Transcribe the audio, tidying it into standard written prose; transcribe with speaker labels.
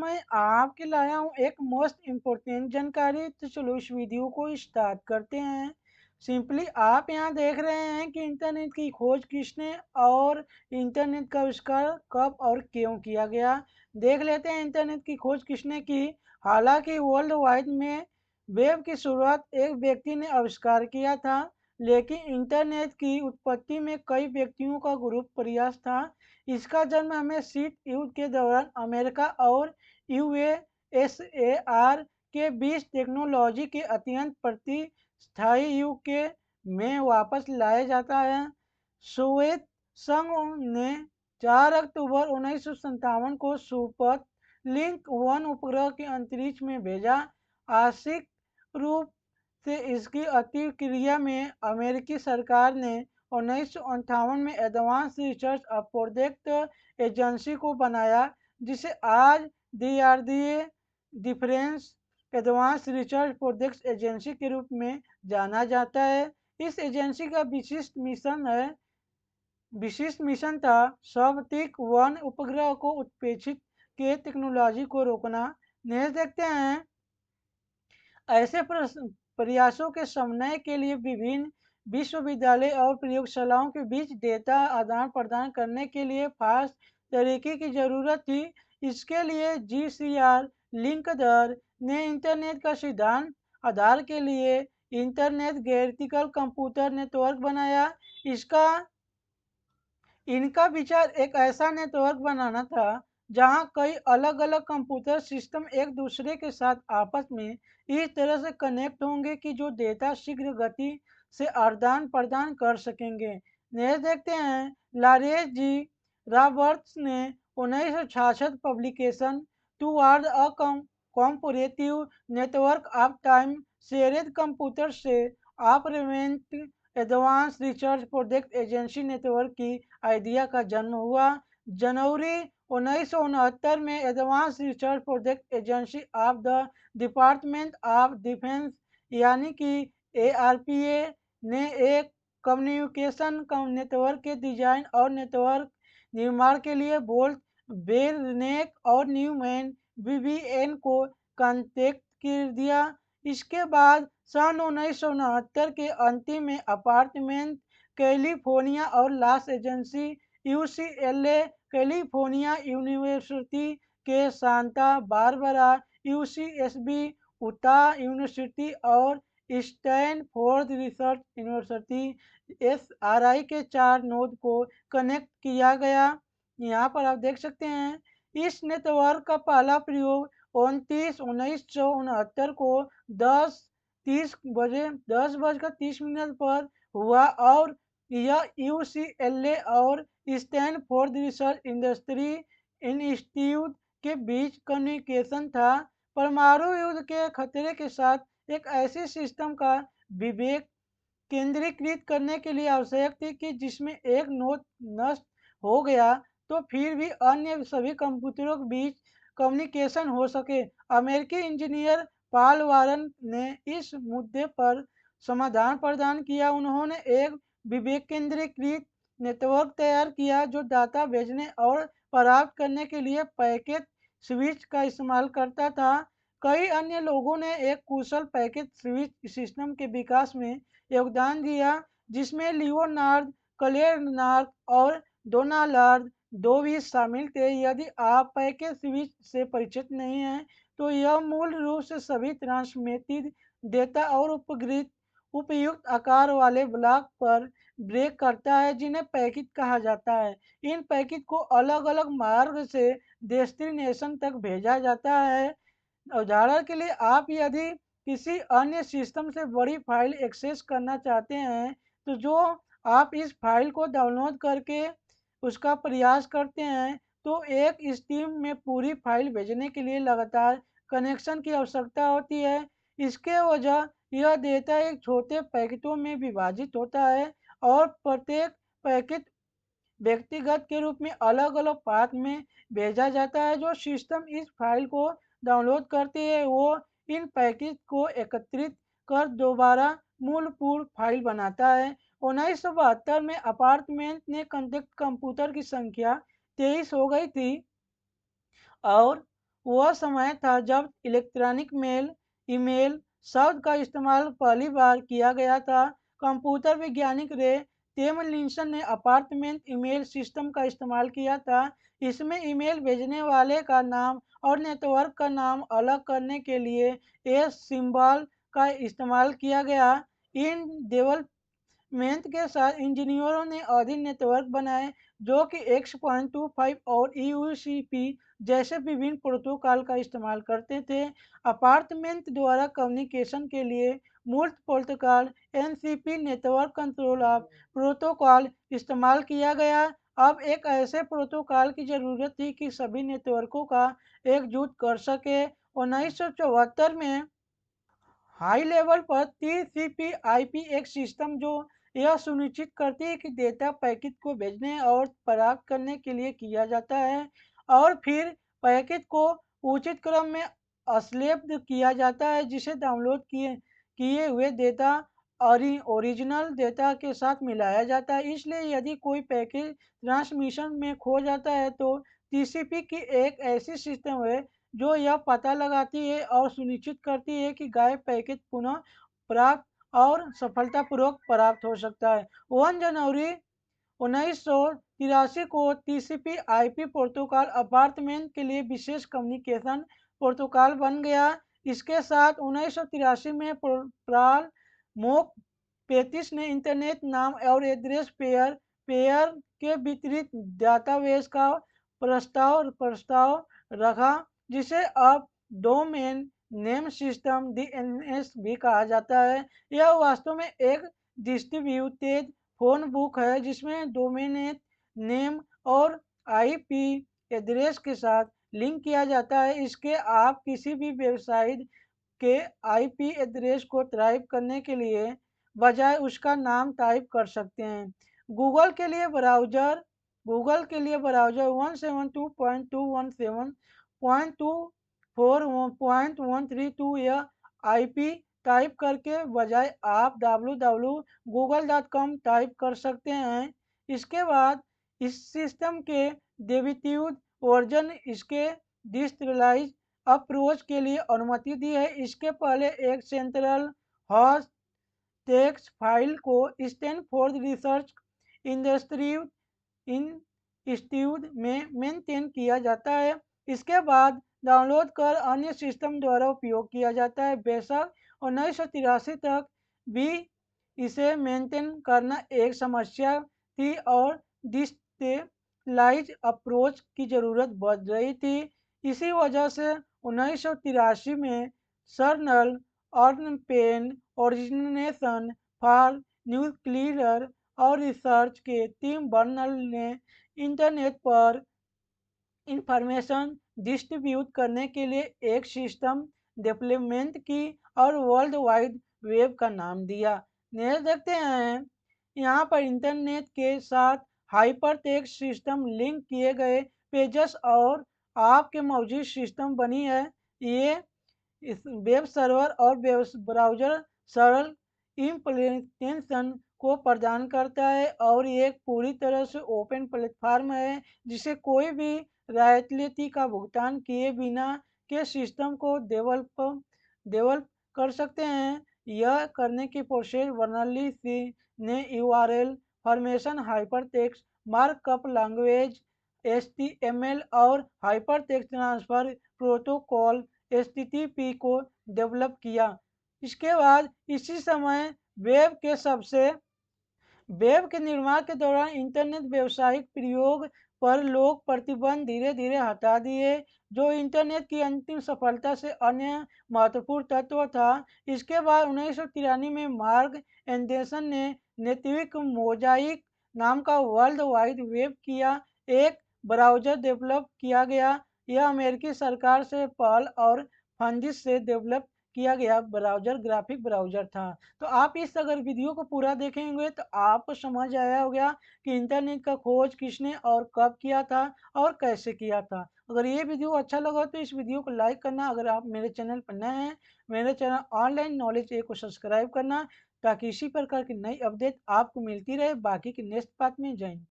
Speaker 1: मैं आपके लाया हूँ एक मोस्ट इम्पोर्टेंट जानकारी। तो चलो इस वीडियो को स्टार्ट करते हैं। सिंपली आप यहाँ देख रहे हैं कि इंटरनेट की खोज किसने और इंटरनेट का आविष्कार कब और क्यों किया गया। देख लेते हैं इंटरनेट की खोज किसने की। हालांकि वर्ल्ड वाइड में वेब की शुरुआत एक व्यक्ति ने आविष्कार किया था, लेकिन इंटरनेट की उत्पत्ति में कई व्यक्तियों का ग्रुप प्रयास था। इसका जन्म हमें शीत युद्ध के दौरान अमेरिका और यूएसएसआर के बीच टेक्नोलॉजी के अत्यंत प्रतिस्थायी युग के में वापस लाया जाता है। सोवियत संघ ने 4 अक्टूबर 1957 को सुपर लिंक 1 उपग्रह के अंतरिक्ष में भेजा। आंशिक रूप से इसकी प्रतिक्रिया में अमेरिकी सरकार ने 1958 में एडवांस रिसर्च और प्रोजेक्ट एजेंसी को बनाया, जिसे आज DRDA defence advance research project agency के रूप में जाना जाता है। इस एजेंसी का विशिष्ट मिशन था स्पुतनिक 1 उपग्रह को उत्प्रेक्षित के टेक्नोलॉजी को रोकना। नेक्स्ट देखते हैं। ऐसे प्रयासों के समन्वय के लिए विभिन्न विश्वविद्यालय और प्रयोगशालाओं के बीच डेटा आदान प्रदान करने के लिए फास्ट तरीके की जरूरत थी। इसके लिए GCR लिंकदर ने इंटरनेट का सिद्धांत आधार के लिए इंटरनेट गैरिटिकल कंप्यूटर नेटवर्क बनाया। इसका इनका विचार एक ऐसा नेटवर्क बनाना था जहां कई अलग अलग कंप्यूटर सिस्टम एक दूसरे के साथ आपस में इस तरह से कनेक्ट होंगे कि जो डेटा शीघ्र गति से आदान प्रदान कर सकेंगे। नेक्स्ट देखते हैं। लॉरेंस जी रॉबर्ट्स ने 1966 publication toward a comparative network of time shared computer से ऑपरेमेंट advance research project agency network की आइडिया का जन्म हुआ। जनवरी 1969 में advance research project agency of the department of defence यानी कि ARPA ने एक कम्युनिकेशन नेटवर्क के डिजाइन और नेटवर्क निर्माण के लिए बोल्ट बेरनेक और न्यूमैन BBN को कॉन्टेक्ट कर दिया। इसके बाद सन 1969 के अंतिम में अपार्टमेंट कैलिफोर्निया और loss agency UCLA California university के सांता बारबरा UCSB उटा यूनिवर्सिटी और स्टैनफोर्ड रिसर्च यूनिवर्सिटी SRI के 4 नोड को कनेक्ट किया गया। यहाँ पर आप देख सकते हैं इस नेटवर्क का पहला प्रयोग 29/1969 को 10:30 पर हुआ और यह UCLA और स्टैनफोर्ड रिसर्च इंडस्ट्री इंस्टीट्यूट के बीच कम्युनिकेशन था। परमाणु युद्ध के खतरे के साथ एक ऐसे सिस्टम का विवेक केंद्रीकृत करने के लिए आवश्यक थी कि जिसमें एक नोड नष्ट हो गया तो फिर भी अन्य सभी कंप्यूटरों के बीच कम्युनिकेशन हो सके। अमेरिकी इंजीनियर पॉल वारन ने इस मुद्दे पर समाधान प्रदान किया। उन्होंने एक विवेक केंद्रीकृत नेटवर्क तैयार किया जो डाटा भेजने और प्राप्त करने के लिए पैकेट स्विच का इस्तेमाल करता था। कई अन्य लोगों ने एक कुशल पैकेट स्विच सिस्टम के विकास में योगदान दिया, जिसमें लियोनार्ड क्लेरनार्ड और डोनाल्ड डोविस शामिल थे। यदि आप पैकेट स्विच से परिचित नहीं हैं तो यह मूल रूप से सभी ट्रांसमिटेड डेटा और उपयुक्त आकार वाले ब्लॉक पर ब्रेक करता है, जिन्हें पैकेट कहा जाता है। इन पैकेट को अलग अलग मार्ग से डेस्टिनेशन तक भेजा जाता है। उदाहरण के लिए आप यदि किसी अन्य सिस्टम से बड़ी फाइल एक्सेस करना चाहते हैं तो जो आप इस फाइल को डाउनलोड करके उसका प्रयास करते हैं तो एक स्ट्रीम में पूरी फाइल भेजने के लिए लगातार कनेक्शन की आवश्यकता होती है। इसके वजह यह डेटा एक छोटे पैकेटों में विभाजित होता है और प्रत्येक पैकेट व्यक्तिगत के रूप में अलग अलग पाथ में भेजा जाता है। जो सिस्टम इस फाइल को डाउनलोड करती है वो इन पैकेज को एकत्रित कर दोबारा मूलपूर्ण फाइल बनाता है। 1972 में अपार्टमेंट ने कॉन्टेक्ट कंप्यूटर की संख्या 23 हो गई थी और वह समय था जब इलेक्ट्रॉनिक मेल, ईमेल शब्द का इस्तेमाल पहली बार किया गया था। कंप्यूटर वैज्ञानिक रे टेमलिंसन ने अपार्टमेंट ईमेल सिस्टम का इस्तेमाल किया था। इसमें ईमेल भेजने वाले का नाम और नेटवर्क का नाम अलग करने के लिए एस सिंबल का इस्तेमाल किया गया। इन डेवलपमेंट के साथ इंजीनियरों ने अधिक नेटवर्क बनाए जो कि X.25 और EUCP जैसे विभिन्न प्रोटोकॉल का इस्तेमाल करते थे। अपार्टमेंट द्वारा कम्युनिकेशन के लिए मूर्त protocol NCP network control of protocol इस्तेमाल किया गया। अब एक ऐसे प्रोटोकॉल की जरूरत थी कि सभी नेटवर्कों का एकजुट कर सके। 1974 में हाई लेवल पर TCP/IP एक सिस्टम जो यह सुनिश्चित करती है कि डेटा पैकेट को भेजने और प्राप्त करने के लिए किया जाता है और फिर पैकेट को उचित क्रम में अस्लेब्ड किया जाता है, जिसे डाउनलोड किए किए हुए डेटा और ओरिजिनल डेटा के साथ मिलाया जाता है। इसलिए यदि कोई पैकेज ट्रांसमिशन में खो जाता है तो TCP की एक ऐसी सिस्टम है जो यह पता लगाती है और सुनिश्चित करती है कि गायब पैकेट पुनः प्राप्त और सफलतापूर्वक प्राप्त हो सकता है। 1 जनवरी 1983 को TCP/IP प्रोटोकॉल अपार्टमेंट के लिए विशेष कम्युनिकेशन प्रोटोकॉल बन गया। इसके साथ 1983 में प्राल मोक पेटिस ने इंटरनेट नाम और एड्रेस पेयर के वितरित डेटाबेस का प्रस्ताव रखा, जिसे अब डोमेन नेम सिस्टम DNS भी कहा जाता है। यह वास्तव में एक डिस्ट्रीब्यूटेड फोन बुक है जिसमें डोमेन नेम और IP एड्रेस के साथ लिंक किया जाता है। इसके आप किसी भी वेबसाइट के IP एड्रेस को टाइप करने के लिए बजाय उसका नाम टाइप कर सकते हैं। गूगल के लिए ब्राउज़र 172.217.24.132 यह IP टाइप करके बजाय आप www.google.com टाइप कर सकते हैं। इसके बाद इस सिस्टम के डेबिट्यूड वर्जन इसके डिस्ट्रलाइज अप्रोच के लिए अनुमति दी है। इसके पहले एक सेंट्रल हॉस्ट टेक्स्ट फाइल को स्टैनफोर्ड रिसर्च इंस्टीट्यूट में मेंटेन किया जाता है। इसके बाद डाउनलोड कर अन्य सिस्टम द्वारा उपयोग किया जाता है। बेशक 1983 तक भी इसे मेंटेन करना एक समस्या थी और डिस्टेलाइज अप्रोच की ज़रूरत बढ़ रही थी। इसी वजह से 1983 में सर्नल ऑर्नपेन ओरिजिनेशन फॉर न्यूक्लियर और रिसर्च के टीम बर्नल ने इंटरनेट पर इंफॉर्मेशन डिस्ट्रीब्यूट करने के लिए एक सिस्टम डेवलपमेंट की और वर्ल्ड वाइड वेब का नाम दिया। नेक्स्ट देखते हैं, यहाँ पर इंटरनेट के साथ हाइपर टेक्स्ट सिस्टम लिंक किए गए पेजेस और आपके मौजूद सिस्टम बनी है। ये इस वेब सर्वर और वेब ब्राउज़र सरल इम्प्लीमेंटेशन को प्रदान करता है और ये एक पूरी तरह से ओपन प्लेटफॉर्म है जिसे कोई भी रॉयल्टी का भुगतान किए बिना के सिस्टम को डेवलप कर सकते हैं। यह करने की प्रोसेस बर्नली सी ने URL formation hypertext markup language HTML और हाइपरटेक्स्ट ट्रांसफर प्रोटोकॉल HTTP को डेवलप किया। इसके बाद इसी समय वेब के निर्माण के दौरान इंटरनेट व्यावसायिक प्रयोग पर लोग प्रतिबंध धीरे धीरे हटा दिए, जो इंटरनेट की अंतिम सफलता से अन्य महत्वपूर्ण तत्व था। इसके बाद 1993 में मार्क एंडरसन ने नेटवर्क मोजाइक नाम का वर्ल्ड वाइड वेब किया एक ब्राउज़र डेवलप किया गया। यह अमेरिकी सरकार से पहल और फंडिस से डेवलप किया गया ब्राउज़र ग्राफिक ब्राउज़र था। तो आप इस अगर वीडियो को पूरा देखेंगे तो आपको समझ आया होगा कि इंटरनेट का खोज किसने और कब किया था और कैसे किया था। अगर ये वीडियो अच्छा लगा तो इस वीडियो को लाइक करना। अगर आप मेरे चैनल पर नए हैं, मेरे चैनल ऑनलाइन नॉलेज ए को सब्सक्राइब करना ताकि इसी प्रकार की नई अपडेट आपको मिलती रहे। बाकी के नेक्स्ट पार्ट में जय हिंद।